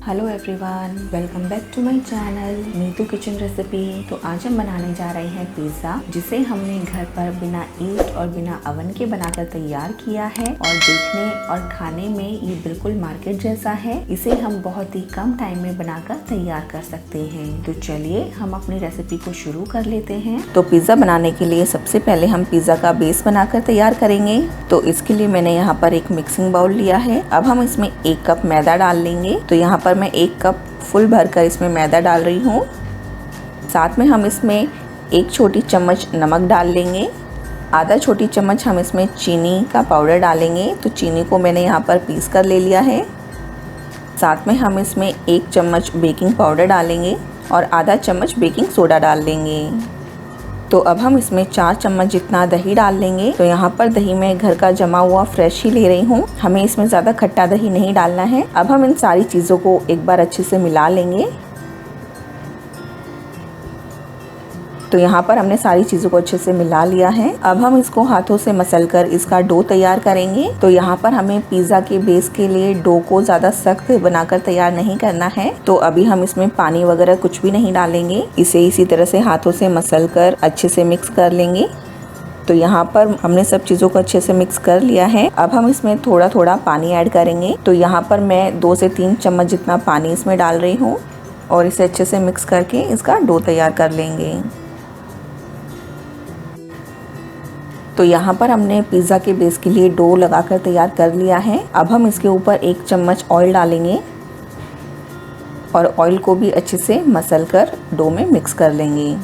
Hello everyone, welcome back to my channel Neetu kitchen recipe. तो आज हम बनाने जा रहे हैं पिज़्ज़ा, जिसे हमने घर पर बिना ईस्ट और बिना अवन के बनाकर तैयार किया है और देखने और खाने में ये बिल्कुल मार्केट जैसा है। इसे हम बहुत ही कम टाइम में बनाकर तैयार कर सकते हैं। तो चलिए हम अपनी रेसिपी को शुरू कर लेते हैं। तो पिज़्ज़ा बनाने के लिए सबसे पहले हम पिज़्ज़ा का बेस बनाकर तैयार करेंगे। तो इसके लिए मैंने यहाँ पर एक मिक्सिंग बाउल लिया है। अब हम इसमें 1 कप मैदा डाल लेंगे। तो यहाँ पर मैं 1 कप फुल भरकर इसमें मैदा डाल रही हूँ। साथ में हम इसमें 1 छोटी चम्मच नमक डाल लेंगे। आधा छोटी चम्मच हम इसमें चीनी का पाउडर डालेंगे। तो चीनी को मैंने यहाँ पर पीस कर ले लिया है। साथ में हम इसमें 1 चम्मच बेकिंग पाउडर डालेंगे और आधा चम्मच बेकिंग सोडा डाल लेंगे। तो अब हम इसमें 4 चम्मच जितना दही डाल लेंगे। तो यहाँ पर दही मैं घर का जमा हुआ फ्रेश ही ले रही हूँ। हमें इसमें ज़्यादा खट्टा दही नहीं डालना है। अब हम इन सारी चीज़ों को एक बार अच्छे से मिला लेंगे। तो यहाँ पर हमने सारी चीज़ों को अच्छे से मिला लिया है। अब हम इसको हाथों से मसलकर इसका डो तैयार करेंगे। तो यहाँ पर हमें पिज़्ज़ा के बेस के लिए डो को ज़्यादा सख्त बनाकर तैयार नहीं करना है। तो अभी हम इसमें पानी वगैरह कुछ भी नहीं डालेंगे। इसे इसी तरह से हाथों से मसलकर अच्छे से मिक्स कर लेंगे। तो यहाँ पर हमने सब चीज़ों को अच्छे से मिक्स कर लिया है। अब हम इसमें थोड़ा थोड़ा पानी ऐड करेंगे। तो यहाँ पर मैं 2 से 3 चम्मच जितना पानी इसमें डाल रही हूँ और इसे अच्छे से मिक्स करके इसका डो तैयार कर लेंगे। तो यहाँ पर हमने पिज़्ज़ा के बेस के लिए डो लगाकर तैयार कर लिया है। अब हम इसके ऊपर 1 चम्मच ऑयल डालेंगे और ऑयल को भी अच्छे से मसल कर डो में मिक्स कर लेंगे।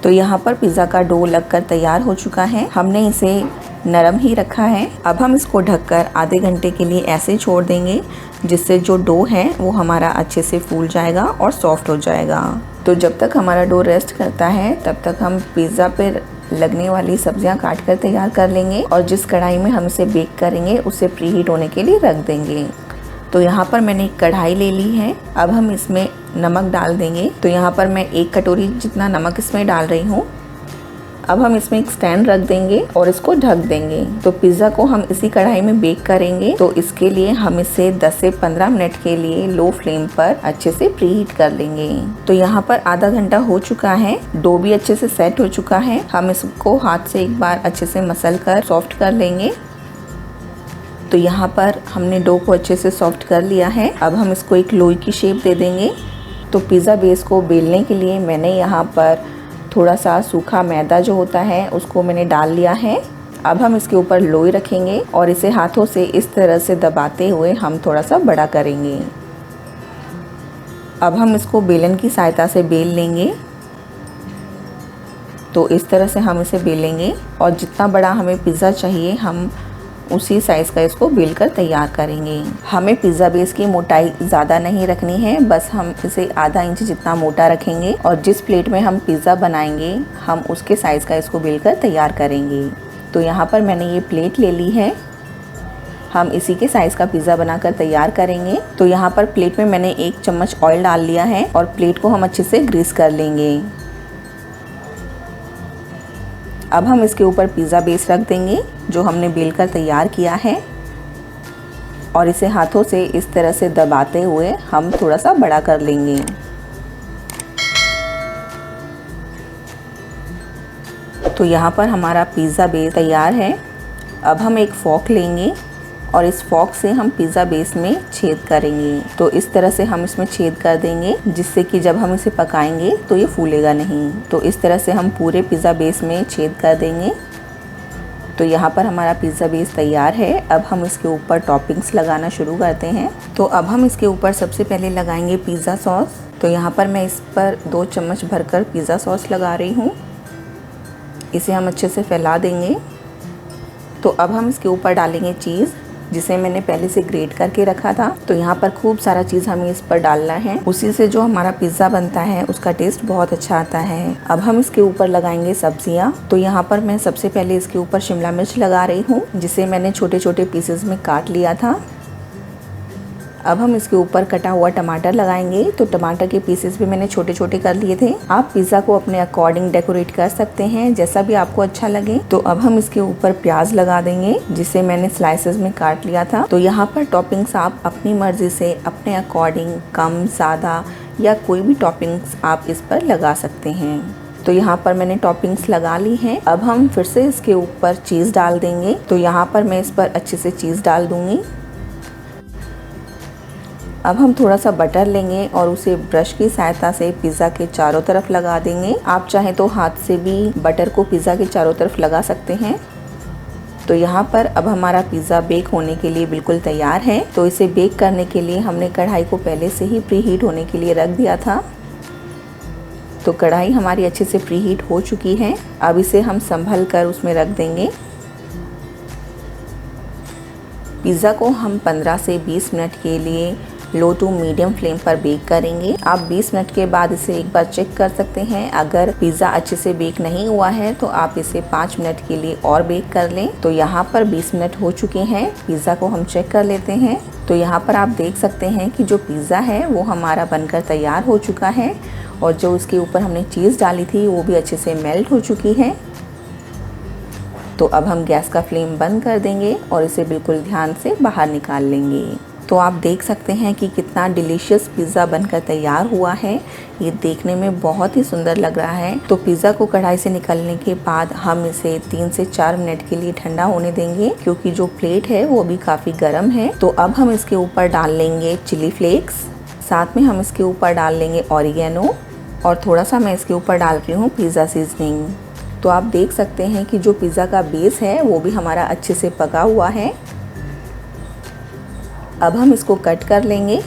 तो यहाँ पर पिज़्ज़ा का डो लगकर तैयार हो चुका है। हमने इसे नरम ही रखा है। अब हम इसको ढककर आधे घंटे के लिए ऐसे छोड़ देंगे, जिससे जो डो है वो हमारा अच्छे से फूल जाएगा और सॉफ्ट हो जाएगा। तो जब तक हमारा डो रेस्ट करता है तब तक हम पिज़्ज़ा पर लगने वाली सब्जियां काट कर तैयार कर लेंगे और जिस कढ़ाई में हम इसे बेक करेंगे उसे प्री हीट होने के लिए रख देंगे। तो यहाँ पर मैंने एक कढ़ाई ले ली है। अब हम इसमें नमक डाल देंगे। तो यहाँ पर मैं 1 कटोरी जितना नमक इसमें डाल रही हूँ। अब हम इसमें एक स्टैंड रख देंगे और इसको ढक देंगे। तो पिज़्ज़ा को हम इसी कढ़ाई में बेक करेंगे। तो इसके लिए हम इसे 10 से 15 मिनट के लिए लो फ्लेम पर अच्छे से प्री हीट कर लेंगे। तो यहाँ पर आधा घंटा हो चुका है। डो भी अच्छे से सेट हो चुका है। हम इसको हाथ से एक बार अच्छे से मसल कर सॉफ्ट कर लेंगे। तो यहाँ पर हमने डो को अच्छे से सॉफ्ट कर लिया है। अब हम इसको एक लोई की शेप दे देंगे। तो पिज़्ज़ा बेस को बेलने के लिए मैंने यहाँ पर थोड़ा सा सूखा मैदा जो होता है उसको मैंने डाल लिया है। अब हम इसके ऊपर लोई रखेंगे और इसे हाथों से इस तरह से दबाते हुए हम थोड़ा सा बड़ा करेंगे। अब हम इसको बेलन की सहायता से बेल लेंगे। तो इस तरह से हम इसे बेलेंगे और जितना बड़ा हमें पिज़्ज़ा चाहिए हम उसी साइज़ का इसको बेल कर तैयार करेंगे। हमें पिज़्ज़ा बेस की मोटाई ज़्यादा नहीं रखनी है, बस हम इसे आधा इंच जितना मोटा रखेंगे और जिस प्लेट में हम पिज़्ज़ा बनाएंगे हम उसके साइज़ का इसको बेल कर तैयार करेंगे। तो यहाँ पर मैंने ये प्लेट ले ली है। हम इसी के साइज़ का पिज़्ज़ा बनाकर तैयार करेंगे। तो यहाँ पर प्लेट में मैंने 1 चम्मच ऑयल डाल लिया है और प्लेट को हम अच्छे से ग्रीस कर लेंगे। अब हम इसके ऊपर पिज़्ज़ा बेस रख देंगे जो हमने बेल कर तैयार किया है और इसे हाथों से इस तरह से दबाते हुए हम थोड़ा सा बड़ा कर लेंगे। तो यहाँ पर हमारा पिज़्ज़ा बेस तैयार है। अब हम एक फॉक लेंगे और इस फॉक से हम पिज़्ज़ा बेस में छेद करेंगे। तो इस तरह से हम इसमें छेद कर देंगे, जिससे कि जब हम इसे पकाएंगे तो ये फूलेगा नहीं। तो इस तरह से हम पूरे पिज़्ज़ा बेस में छेद कर देंगे। तो यहाँ पर हमारा पिज़्ज़ा बेस तैयार है। अब हम इसके ऊपर टॉपिंग्स लगाना शुरू करते हैं। तो अब हम इसके ऊपर सबसे पहले लगाएंगे पिज़्ज़ा सॉस। तो यहाँ पर मैं इस पर 2 चम्मच भरकर पिज़्ज़ा सॉस लगा रही हूँ। इसे हम अच्छे से फैला देंगे। तो अब हम इसके ऊपर डालेंगे चीज़, जिसे मैंने पहले से ग्रेट करके रखा था। तो यहाँ पर खूब सारा चीज़ हमें इस पर डालना है। उसी से जो हमारा पिज़्ज़ा बनता है उसका टेस्ट बहुत अच्छा आता है। अब हम इसके ऊपर लगाएंगे सब्जियाँ। तो यहाँ पर मैं सबसे पहले इसके ऊपर शिमला मिर्च लगा रही हूँ, जिसे मैंने छोटे छोटे पीसेस में काट लिया था। अब हम इसके ऊपर कटा हुआ टमाटर लगाएंगे। तो टमाटर के पीसेस भी मैंने छोटे छोटे कर लिए थे। आप पिज़्ज़ा को अपने अकॉर्डिंग डेकोरेट कर सकते हैं, जैसा भी आपको अच्छा लगे। तो अब हम इसके ऊपर प्याज लगा देंगे, जिसे मैंने स्लाइसेस में काट लिया था। तो यहाँ पर टॉपिंग्स आप अपनी मर्जी से अपने अकॉर्डिंग कम ज़्यादा या कोई भी टॉपिंग्स आप इस पर लगा सकते हैं। तो यहाँ पर मैंने टॉपिंग्स लगा ली हैं। अब हम फिर से इसके ऊपर चीज़ डाल देंगे। तो यहाँ पर मैं इस पर अच्छे से चीज़ डाल दूंगी। अब हम थोड़ा सा बटर लेंगे और उसे ब्रश की सहायता से पिज़्ज़ा के चारों तरफ लगा देंगे। आप चाहें तो हाथ से भी बटर को पिज़्ज़ा के चारों तरफ लगा सकते हैं। तो यहाँ पर अब हमारा पिज़्ज़ा बेक होने के लिए बिल्कुल तैयार है। तो इसे बेक करने के लिए हमने कढ़ाई को पहले से ही प्री हीट होने के लिए रख दिया था। तो कढ़ाई हमारी अच्छे से प्री हीट हो चुकी है। अब इसे हम संभल कर उसमें रख देंगे। पिज़्ज़ा को हम 15 से 20 मिनट के लिए लो टू मीडियम फ्लेम पर बेक करेंगे। आप 20 मिनट के बाद इसे एक बार चेक कर सकते हैं। अगर पिज़्ज़ा अच्छे से बेक नहीं हुआ है तो आप इसे 5 मिनट के लिए और बेक कर लें। तो यहाँ पर 20 मिनट हो चुके हैं। पिज़्ज़ा को हम चेक कर लेते हैं। तो यहाँ पर आप देख सकते हैं कि जो पिज़्ज़ा है वो हमारा बनकर तैयार हो चुका है और जो उसके ऊपर हमने चीज़ डाली थी वो भी अच्छे से मेल्ट हो चुकी है। तो अब हम गैस का फ्लेम बंद कर देंगे और इसे बिल्कुल ध्यान से बाहर निकाल लेंगे। तो आप देख सकते हैं कि कितना डिलीशियस पिज़्ज़ा बनकर तैयार हुआ है। ये देखने में बहुत ही सुंदर लग रहा है। तो पिज़्ज़ा को कढ़ाई से निकालने के बाद हम इसे 3 से 4 मिनट के लिए ठंडा होने देंगे, क्योंकि जो प्लेट है वो भी काफ़ी गर्म है। तो अब हम इसके ऊपर डाल लेंगे चिली फ्लेक्स, साथ में हम इसके ऊपर डाल लेंगे ऑरिगेनो और थोड़ा सा मैं इसके ऊपर डाल रही हूँ पिज़्ज़ा सीजनिंग। तो आप देख सकते हैं कि जो पिज़्ज़ा का बेस है वो भी हमारा अच्छे से पका हुआ है। अब हम इसको कट कर लेंगे।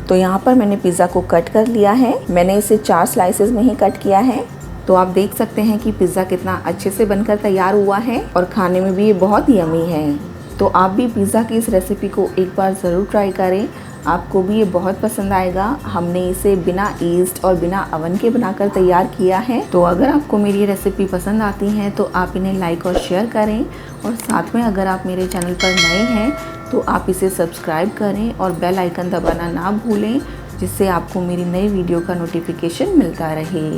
तो यहाँ पर मैंने पिज़्ज़ा को कट कर लिया है। मैंने इसे 4 स्लाइसेस में ही कट किया है। तो आप देख सकते हैं कि पिज़्ज़ा कितना अच्छे से बनकर तैयार हुआ है और खाने में भी ये बहुत यम्मी है। तो आप भी पिज़्ज़ा की इस रेसिपी को एक बार ज़रूर ट्राई करें, आपको भी ये बहुत पसंद आएगा। हमने इसे बिना ईस्ट और बिना अवन के बनाकर तैयार किया है। तो अगर आपको मेरी रेसिपी पसंद आती है तो आप इन्हें लाइक और शेयर करें, और साथ में अगर आप मेरे चैनल पर नए हैं तो आप इसे सब्सक्राइब करें और बेल आइकन दबाना ना भूलें, जिससे आपको मेरी नई वीडियो का नोटिफिकेशन मिलता रहे।